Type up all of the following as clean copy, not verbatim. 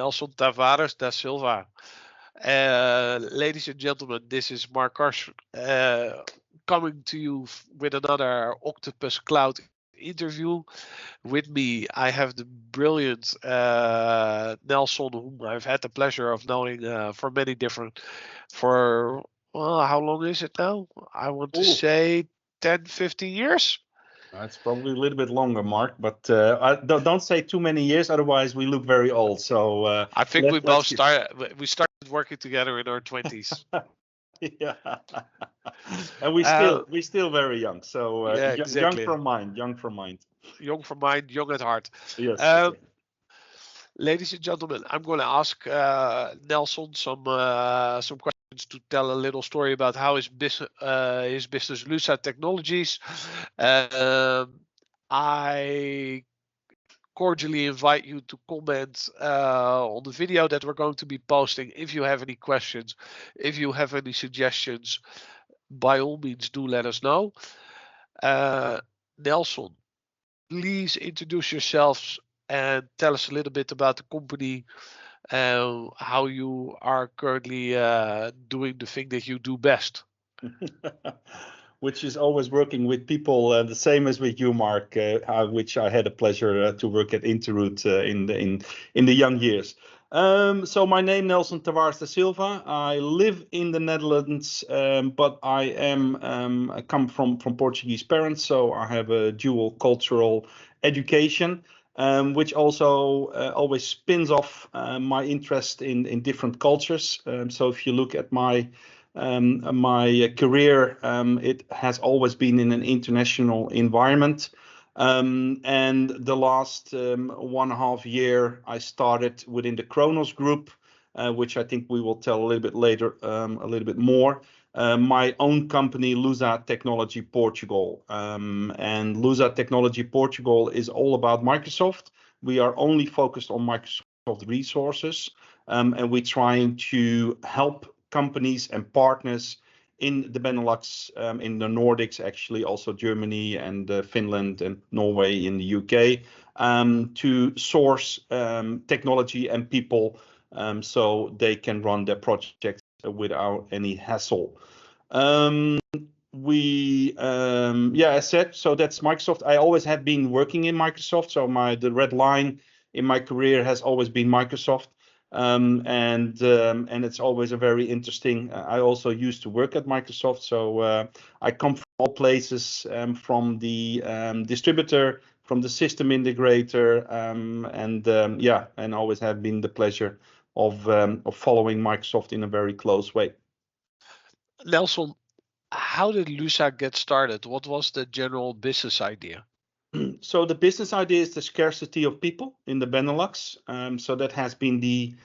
Nelson Tavares da Silva. Ladies and gentlemen, this is Mark Karsh coming to you with another Octopus Cloud interview. With me, I have the brilliant Nelson, whom I've had the pleasure of knowing for, well, how long is it now? I want to say 10, 15 years. It's probably a little bit longer, Mark, but don't say too many years, otherwise we look very old. So I think we started working together in our 20s. Yeah, and we still very young. So yeah, young exactly. from mind, young from mind, young at heart. Yes. Ladies and gentlemen, I'm going to ask Nelson some questions to tell a little story about how his business Luza Technologies. I cordially invite you to comment on the video that we're going to be posting. If you have any questions, if you have any suggestions, by all means do let us know. Nelson, please introduce yourselves and tell us a little bit about the company and how you are currently doing the thing that you do best. Which is always working with people, the same as with you, Mark, which I had a pleasure to work at Interroute in the young years. So my name Nelson Tavares da Silva. I live in the Netherlands, but I come from Portuguese parents, so I have a dual cultural education, which also always spins off my interest in different cultures. So if you look at my career, it has always been in an international environment. And the last 1.5 years, I started within the Kronos Group, which I think we will tell a little bit later, a little bit more. My own company, Luza Tecnologia Portugal. And Luza Tecnologia Portugal is all about Microsoft. We are only focused on Microsoft resources, and we're trying to help companies and partners in the Benelux, in the Nordics, actually also Germany and Finland and Norway in the UK, to source technology and people so they can run their projects without any hassle. As said, so that's Microsoft. I always have been working in Microsoft, so the red line in my career has always been Microsoft. And it's always a very interesting. I also used to work at Microsoft, so I come from all places, from the distributor, from the system integrator, and always have been the pleasure of following Microsoft in a very close way. Nelson, how did Luza get started? What was the general business idea? So the business idea is the scarcity of people in the Benelux. So that has been the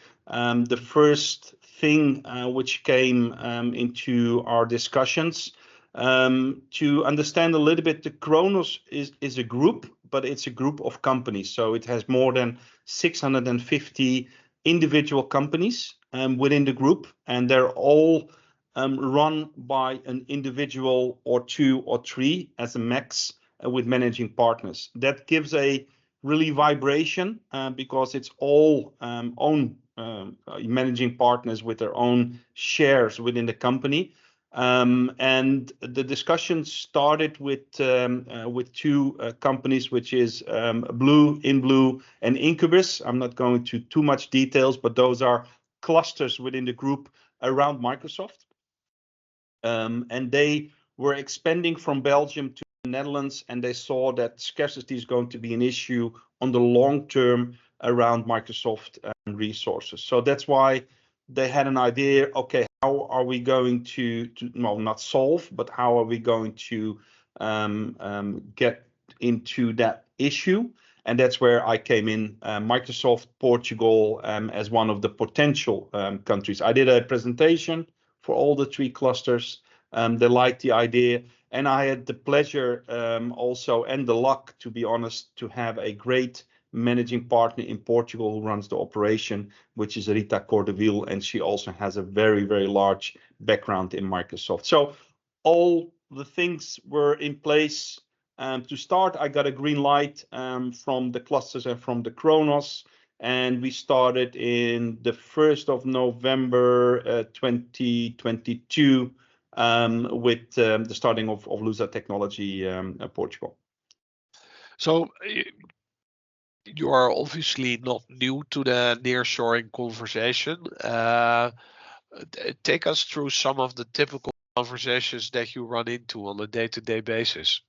first thing which came into our discussions. To understand a little bit, the Kronos is a group, but it's a group of companies. So it has more than 650 individual companies within the group, and they're all run by an individual or two or three as a max, with managing partners. That gives a really vibration because it's all own managing partners with their own shares within the company. And the discussion started with two companies, which is Blue and Incubus. I'm not going to too much details, but those are clusters within the group around Microsoft. And they were expanding from Belgium to Netherlands, and they saw that scarcity is going to be an issue on the long term around Microsoft resources. So that's why they had an idea. Okay, how are we going to not solve, but how are we going to get into that issue? And that's where I came in, Microsoft Portugal, as one of the potential countries. I did a presentation for all the three clusters. They liked the idea. And I had the pleasure also, and the luck, to be honest, to have a great managing partner in Portugal who runs the operation, which is Rita Cordeville, and she also has a very, very large background in Microsoft. So all the things were in place to start. I got a green light from the clusters and from the Kronos. and we started in the 1st of November 2022 with the starting of Luza Technology Portugal. So you are obviously not new to the nearshoring conversation. Take us through some of the typical conversations that you run into on a day-to-day basis.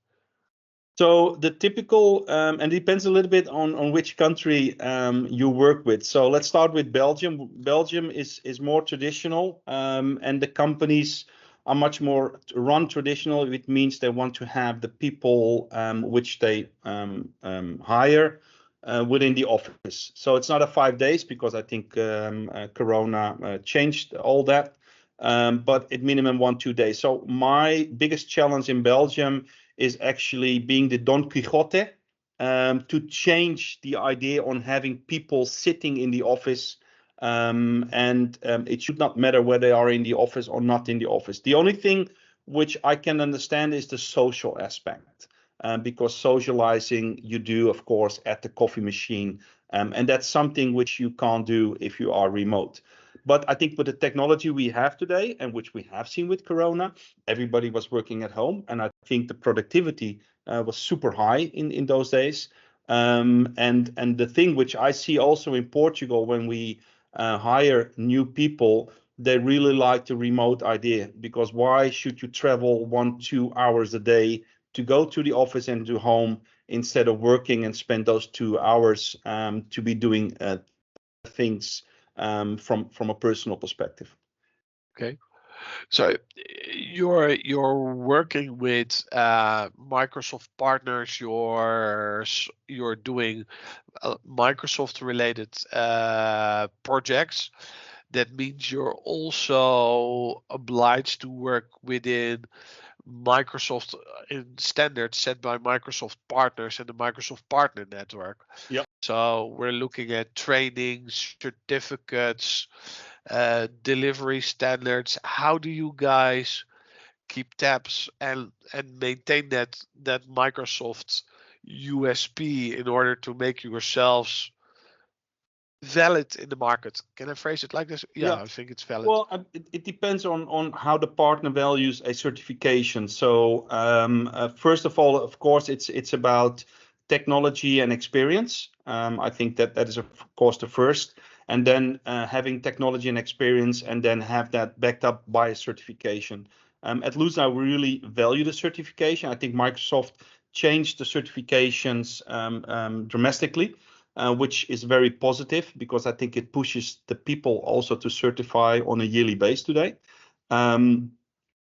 So the typical, and it depends a little bit on which country you work with. So let's start with Belgium. Belgium is more traditional, and the companies are much more run traditional. It means they want to have the people which they hire within the office. So it's not a 5 days because I think Corona changed all that, but at minimum 1-2 days. So my biggest challenge in Belgium is actually being the Don Quixote to change the idea on having people sitting in the office. And it should not matter whether they are in the office or not in the office. The only thing which I can understand is the social aspect, because socializing you do, of course, at the coffee machine. And that's something which you can't do if you are remote. But I think with the technology we have today, and which we have seen with Corona, everybody was working at home, and I think the productivity was super high in those days. And the thing which I see also in Portugal when we hire new people, they really like the remote idea, because why should you travel 1-2 hours a day to go to the office and to home instead of working and spend those 2 hours to be doing things from a personal perspective. Okay. So you're working with Microsoft partners. You're doing Microsoft related projects. That means you're also obliged to work within Microsoft in standards set by Microsoft partners and the Microsoft Partner Network. Yeah. So we're looking at training, certificates, delivery standards. How do you guys keep tabs and maintain that Microsoft USP in order to make yourselves valid in the market? Can I phrase it like this? Yeah, Yeah. I think it's valid. Well, it depends on how the partner values a certification. So first of all, of course, it's about technology and experience. I think that is of course the first, and then having technology and experience, and then have that backed up by a certification. At Luza, we really value the certification. I think Microsoft changed the certifications dramatically, which is very positive, because I think it pushes the people also to certify on a yearly basis today.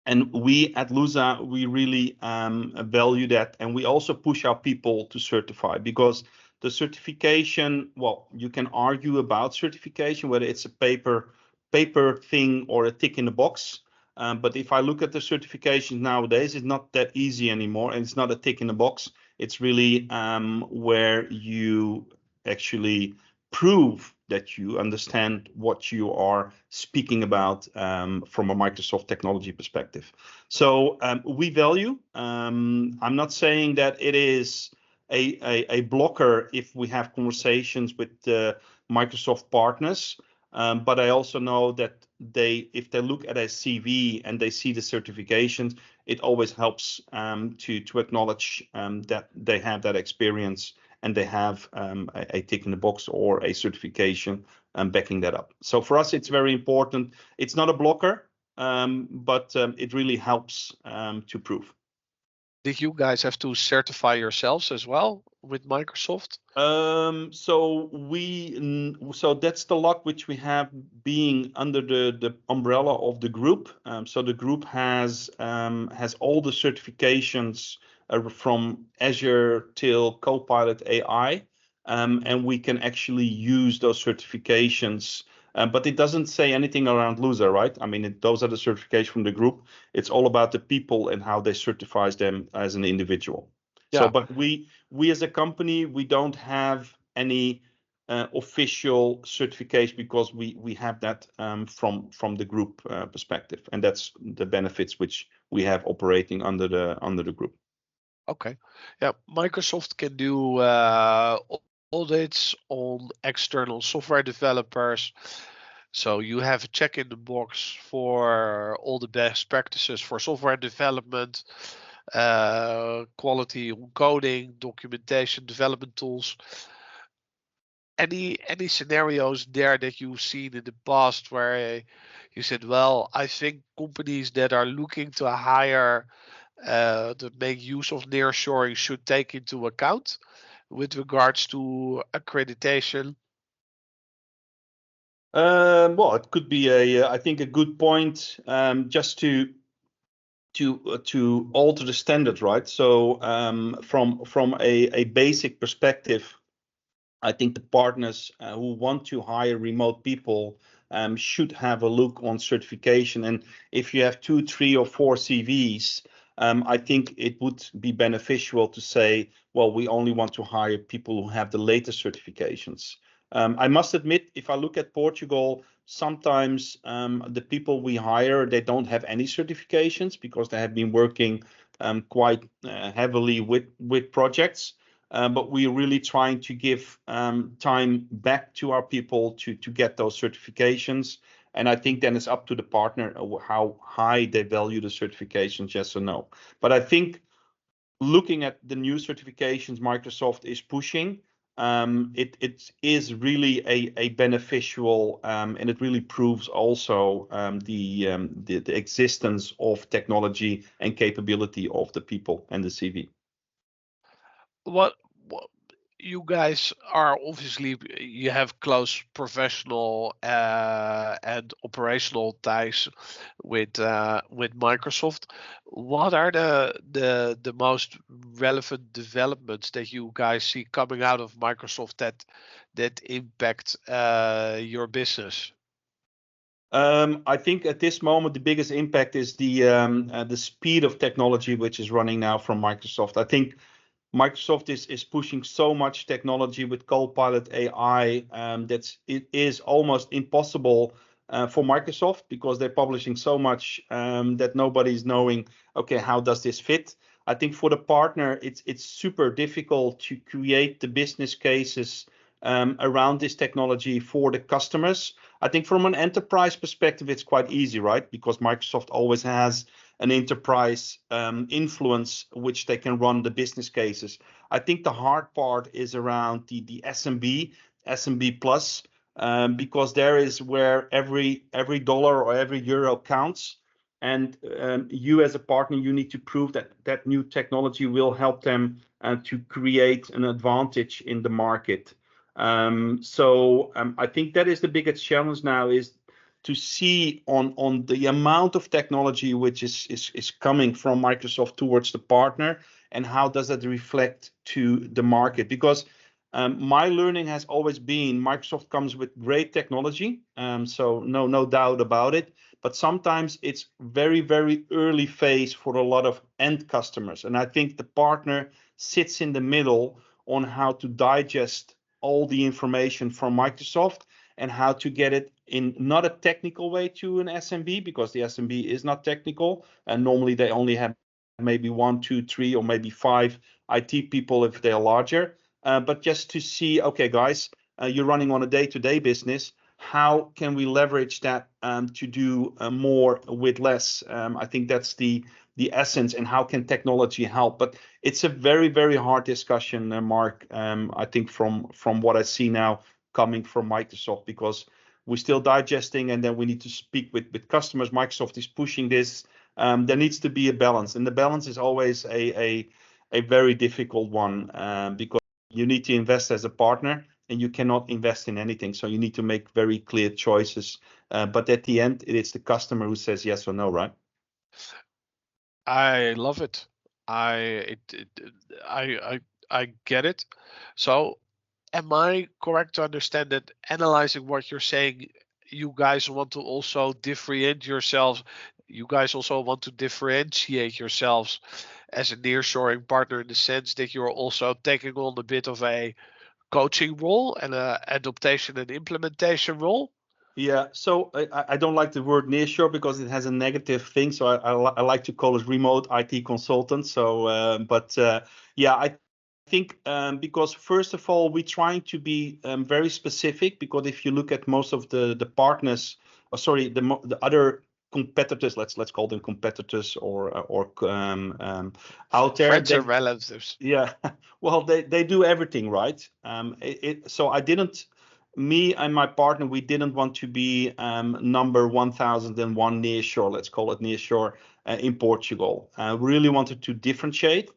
And we at Luza, we really value that, and we also push our people to certify, because the certification, well, you can argue about certification, whether it's a paper thing or a tick in the box. But if I look at the certifications nowadays, it's not that easy anymore, and it's not a tick in the box. It's really where you actually prove that you understand what you are speaking about from a Microsoft technology perspective. So we value. I'm not saying that it is a blocker if we have conversations with Microsoft partners, but I also know that if they look at a CV and they see the certifications, it always helps to acknowledge that they have that experience, and they have a tick in the box or a certification backing that up. So for us, it's very important. It's not a blocker, but it really helps to prove. Did you guys have to certify yourselves as well with Microsoft? So that's the luck which we have being under the umbrella of the group. So the group has all the certifications from Azure till Copilot AI, and we can actually use those certifications. But it doesn't say anything around Luza, right? I mean, those are the certifications from the group. It's all about the people and how they certify them as an individual. So, Yeah. but we as a company, we don't have any official certification, because we have that from the group perspective, and that's the benefits which we have operating under the group. Okay. Yeah. Microsoft can do audits on external software developers. So you have a check in the box for all the best practices for software development, quality on coding, documentation, development tools. Any scenarios there that you've seen in the past where you said, well, I think companies that are looking to hire to make use of nearshoring should take into account with regards to accreditation? Well, it could be I think a good point, just to alter the standard, right? So from a basic perspective, I think the partners who want to hire remote people should have a look on certification. And if you have 2, 3, or 4 CVs, I think it would be beneficial to say, well, we only want to hire people who have the latest certifications. I must admit, if I look at Portugal, sometimes the people we hire, they don't have any certifications because they have been working quite heavily with projects. But we're really trying to give time back to our people to get those certifications. And I think then it's up to the partner how high they value the certifications, yes or no. But I think looking at the new certifications Microsoft is pushing, it is really a beneficial, and it really proves also the existence of technology and capability of the people and the CV. What you guys are obviously, you have close professional and operational ties with Microsoft. What are the most relevant developments that you guys see coming out of Microsoft that impact your business? I think at this moment the biggest impact is the speed of technology which is running now from Microsoft. I think Microsoft is pushing so much technology with Copilot AI, that it is almost impossible for Microsoft because they're publishing so much that nobody's knowing, okay, how does this fit? I think for the partner, it's super difficult to create the business cases around this technology for the customers. I think from an enterprise perspective, it's quite easy, right? Because Microsoft always has an enterprise influence which they can run the business cases. I think the hard part is around the SMB plus, because there is where every dollar or every euro counts. And you as a partner, you need to prove that that new technology will help them to create an advantage in the market. So I think that is the biggest challenge now, is to see on the amount of technology which is coming from Microsoft towards the partner, and how does that reflect to the market. Because my learning has always been Microsoft comes with great technology, so no doubt about it. But sometimes it's very early phase for a lot of end customers, and I think the partner sits in the middle on how to digest all the information from Microsoft and how to get it in not a technical way to an SMB, because the SMB is not technical, and normally they only have maybe 1, 2, 3, or maybe 5 IT people if they're larger. But just to see, okay, guys, you're running on a day-to-day business. How can we leverage that to do more with less? I think that's the essence, and how can technology help? But it's a very hard discussion, Mark. I think from what I see now coming from Microsoft, because we're still digesting, and then we need to speak with customers. Microsoft is pushing this. There needs to be a balance, and the balance is always a very difficult one, because you need to invest as a partner, and you cannot invest in anything. So you need to make very clear choices. But at the end, it is the customer who says yes or no, right? I love it. I I get it. So am I correct to understand that analyzing what you're saying, you guys want to also differentiate yourselves? You guys also want to differentiate yourselves as a nearshoring partner in the sense that you're also taking on a bit of a coaching role and a adaptation and implementation role? Yeah, so I don't like the word nearshore because it has a negative thing. So I like to call it remote IT consultant. So, but yeah, I think because first of all, we're trying to be very specific, because if you look at most of the partners, or sorry, the other competitors, let's call them competitors, or out there, Friends and relatives. yeah, well, they do everything right. So me and my partner, we didn't want to be number 1001 nearshore, let's call it nearshore, in Portugal. We really wanted to differentiate.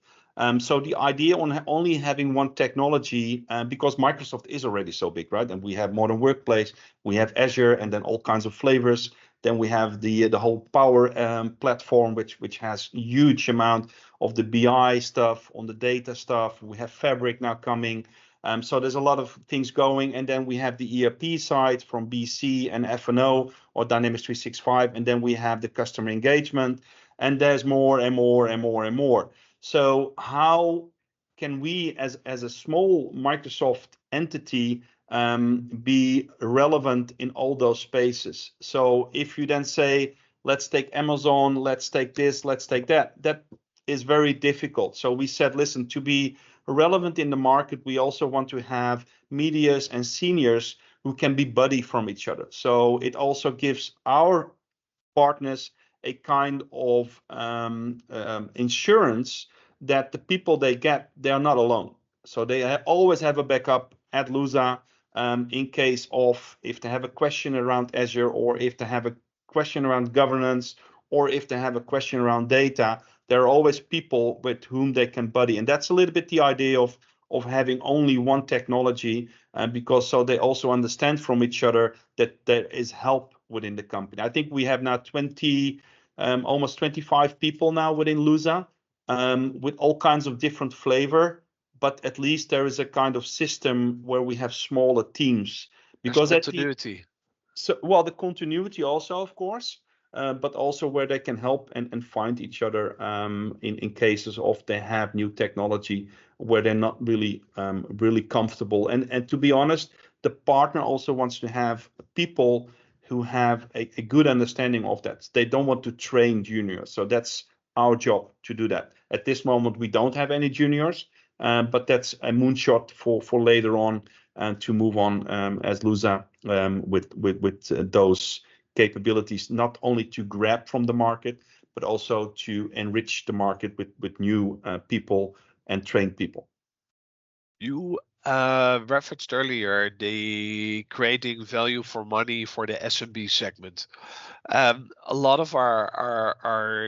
So the idea on only having one technology, because Microsoft is already so big, right? And we have Modern Workplace, we have Azure, and then all kinds of flavors. Then we have the whole Power platform, which has huge amount of the BI stuff, on the data stuff. We have Fabric now coming. So there's a lot of things going. And then we have the ERP side from BC and F&O, or Dynamics 365. And then we have the customer engagement. And there's more and more and more and more. So how can we, as a small Microsoft entity, be relevant in all those spaces? So if you then say, let's take Amazon, let's take this, let's take that, that is very difficult. So we said, listen, to be relevant in the market, we also want to have medias and seniors who can be buddy from each other. So it also gives our partners a kind of insurance that the people they get, they are not alone. So they always have a backup at Luza, in case of, if they have a question around Azure, or if they have a question around governance, or if they have a question around data, there are always people with whom they can buddy. And that's a little bit the idea of having only one technology, because so they also understand from each other that there is help within the company. I think we have now 20, almost 25 people now within Luza, with all kinds of different flavor, but at least there is a kind of system where we have smaller teams. Because There's continuity. So, well, the continuity also, of course, but also where they can help and find each other, in cases of they have new technology where they're not really really comfortable. And to be honest, the partner also wants to have people who have a good understanding of that. They don't want to train juniors. So that's our job to do that. At this moment, we don't have any juniors, but that's a moonshot for later on, to move on as Luza, with those capabilities, not only to grab from the market, but also to enrich the market with new people and trained people. You referenced earlier the creating value for money for the SMB segment. A lot of our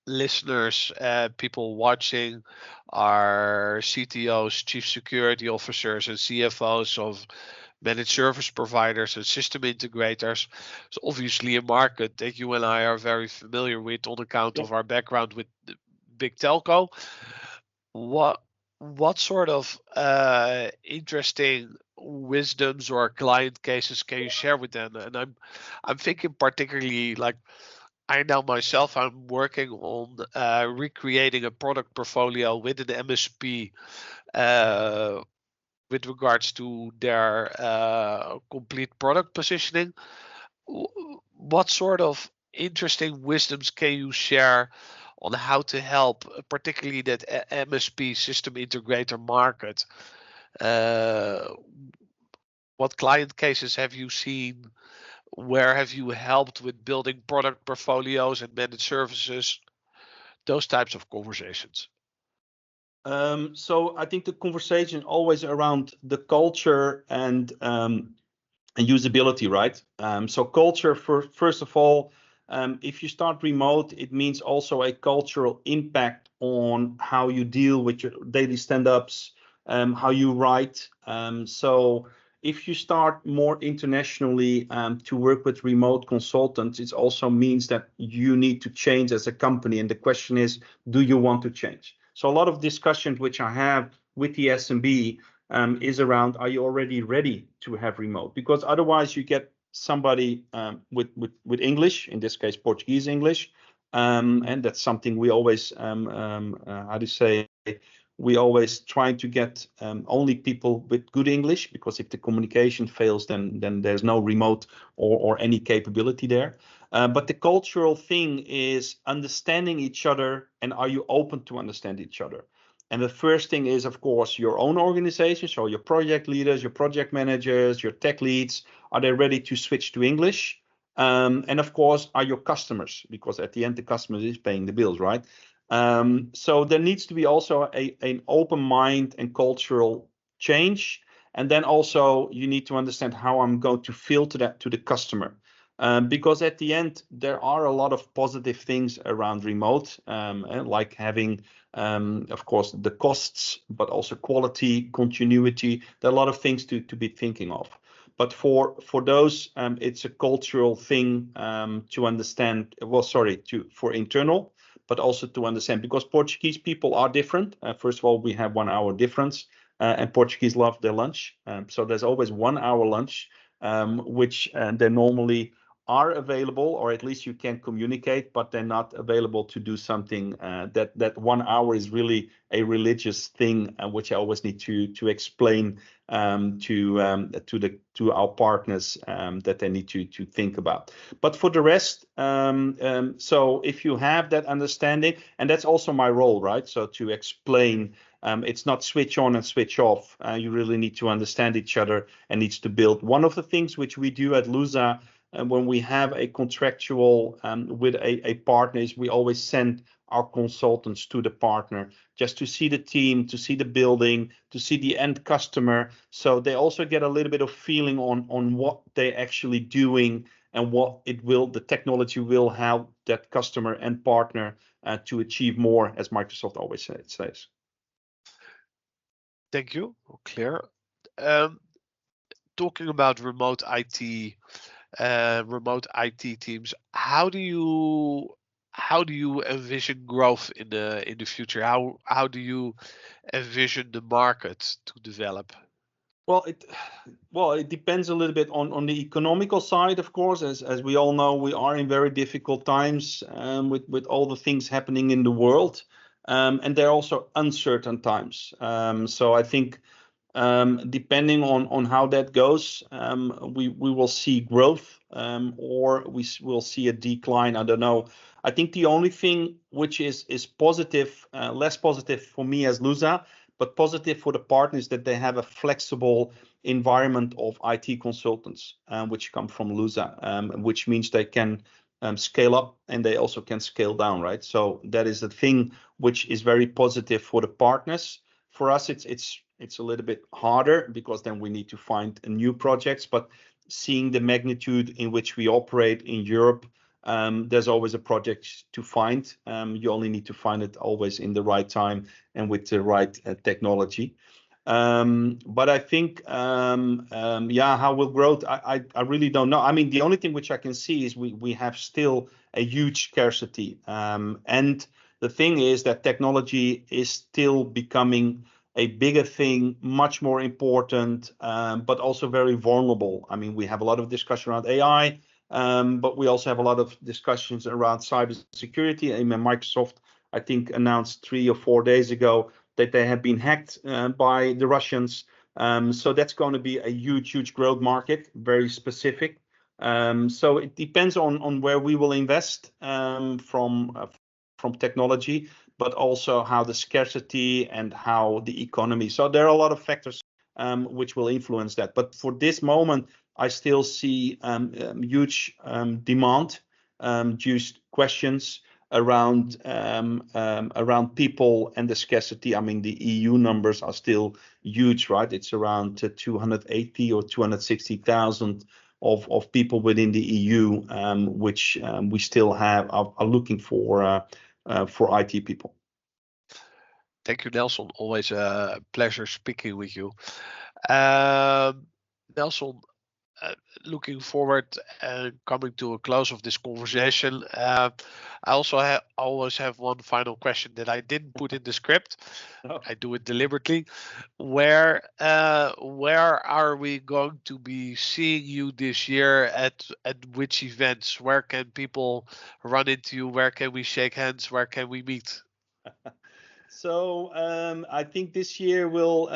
listeners, people watching, are CTOs, chief security officers, and CFOs of managed service providers and system integrators. It's obviously a market that you and I are very familiar with on account of our background with the big telco. What sort of interesting wisdoms or client cases can you share with them? And I'm thinking particularly, like, I know myself, I'm working on recreating a product portfolio with an MSP, with regards to their complete product positioning. What sort of interesting wisdoms can you share on how to help, particularly that MSP system integrator market? What client cases have you seen? Where have you helped with building product portfolios and managed services? Those types of conversations. So I think the conversation always around the culture and usability, right? So culture, first of all, if you start remote, it means also a cultural impact on how you deal with your daily stand-ups, how you write. So if you start more internationally to work with remote consultants, it also means that you need to change as a company. And the question is, do you want to change? So a lot of discussions which I have with the SMB is around, are you already ready to have remote? Because otherwise you get somebody with English, in this case Portuguese English, and that's something we always how to say, we always try to get only people with good English, because if the communication fails, then there's no remote or any capability there. But the cultural thing is understanding each other, and are you open to understand each other? And the first thing is, of course, your own organization. So your project leaders, your project managers, your tech leads, are they ready to switch to English? And of course, are your customers, because at the end, the customer is paying the bills, right? So there needs to be also an open mind and cultural change. And then also you need to understand how I'm going to filter that to the customer. Because at the end, there are a lot of positive things around remote, like having, of course, the costs, but also quality, continuity. There are a lot of things to be thinking of. But for those, it's a cultural thing to understand. Well, sorry, for internal, but also to understand, because Portuguese people are different. First of all, we have 1 hour difference, and Portuguese love their lunch. So there's always 1 hour lunch, which they normally are available, or at least you can communicate, but they're not available to do something. That 1 hour is really a religious thing, which I always need to explain to our partners, that they need to think about. But for the rest, so if you have that understanding, and that's also my role, right? So to explain, it's not switch on and switch off. You really need to understand each other and needs to build. One of the things which we do at Luza, when we have a contractual with a partner, is we always send our consultants to the partner just to see the team, to see the building, to see the end customer. So they also get a little bit of feeling on what they're actually doing and what the technology will help that customer and partner to achieve more, as Microsoft always says. Thank you. Clear. Talking about remote IT teams, how do you envision growth in the future? How do you envision the market to develop? Well, it depends a little bit on the economical side, of course. As we all know, we are in very difficult times, with all the things happening in the world, and they're also uncertain times. So I think, depending on how that goes, we will see growth, or we will see a decline. I don't know. I think the only thing which is positive, less positive for me as Luza, but positive for the partners, that they have a flexible environment of IT consultants, which come from Luza, which means they can scale up and they also can scale down, right? So that is the thing which is very positive for the partners. For us, it's a little bit harder, because then we need to find new projects. But seeing the magnitude in which we operate in Europe, there's always a project to find. You only need to find it always in the right time and with the right technology. But I think, how will growth? I really don't know. I mean, the only thing which I can see is we have still a huge scarcity. And the thing is that technology is still becoming a bigger thing, much more important, but also very vulnerable. I mean, we have a lot of discussion around AI, but we also have a lot of discussions around cybersecurity. I mean, Microsoft, I think, announced 3 or 4 days ago that they have been hacked by the Russians. So that's going to be a huge growth market, very specific. So it depends on where we will invest, from technology, but also how the scarcity and how the economy. So there are a lot of factors which will influence that. But for this moment, I still see huge demand, just questions around people and the scarcity. I mean, the EU numbers are still huge, right? It's around 280 or 260,000 of people within the EU, which we still are looking for IT people. Thank you, Nelson. Always a pleasure speaking with you. Nelson, looking forward and coming to a close of this conversation, I also always have one final question that I didn't put in the script. Oh. I do it deliberately. Where are we going to be seeing you this year? At which events? Where can people run into you? Where can we shake hands? Where can we meet? So I think this year will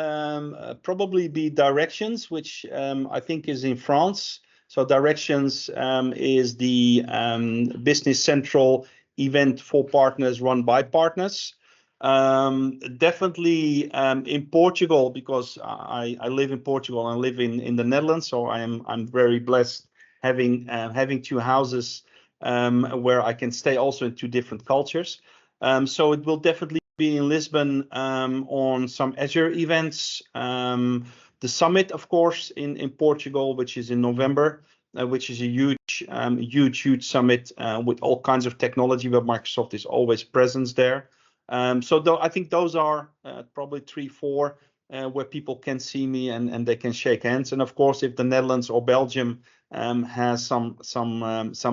probably be Directions, which I think is in France. So Directions is the Business Central event for partners, run by partners. Definitely in Portugal, because I live in Portugal and I live in the Netherlands, so I'm very blessed having two houses where I can stay also in two different cultures. So it will definitely be in Lisbon on some Azure events. The summit, of course, in Portugal, which is in November, which is a huge summit with all kinds of technology where Microsoft is always present there. So I think those are probably 3, 4 where people can see me and they can shake hands. And of course, if the Netherlands or Belgium has some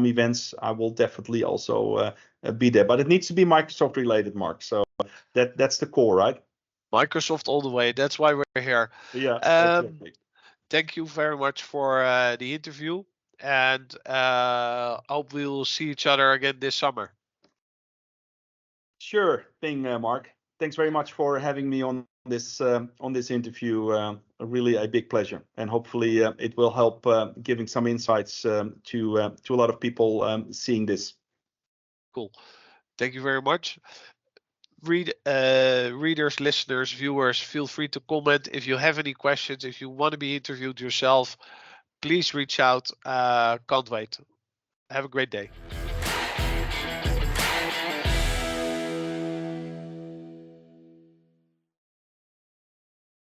events, I will definitely also be there. But it needs to be Microsoft related, Mark. So that's the core, right? Microsoft all the way. That's why we're here. Yeah, Um, exactly. Thank you very much for the interview, and hope we will see each other again this summer. Sure thing, Mark. Thanks very much for having me on this interview. Really a big pleasure, and hopefully it will help giving some insights to a lot of people seeing this. Cool. Thank you very much. Readers, listeners, viewers, feel free to comment if you have any questions. If you want to be interviewed yourself, please reach out. Can't wait. Have a great day.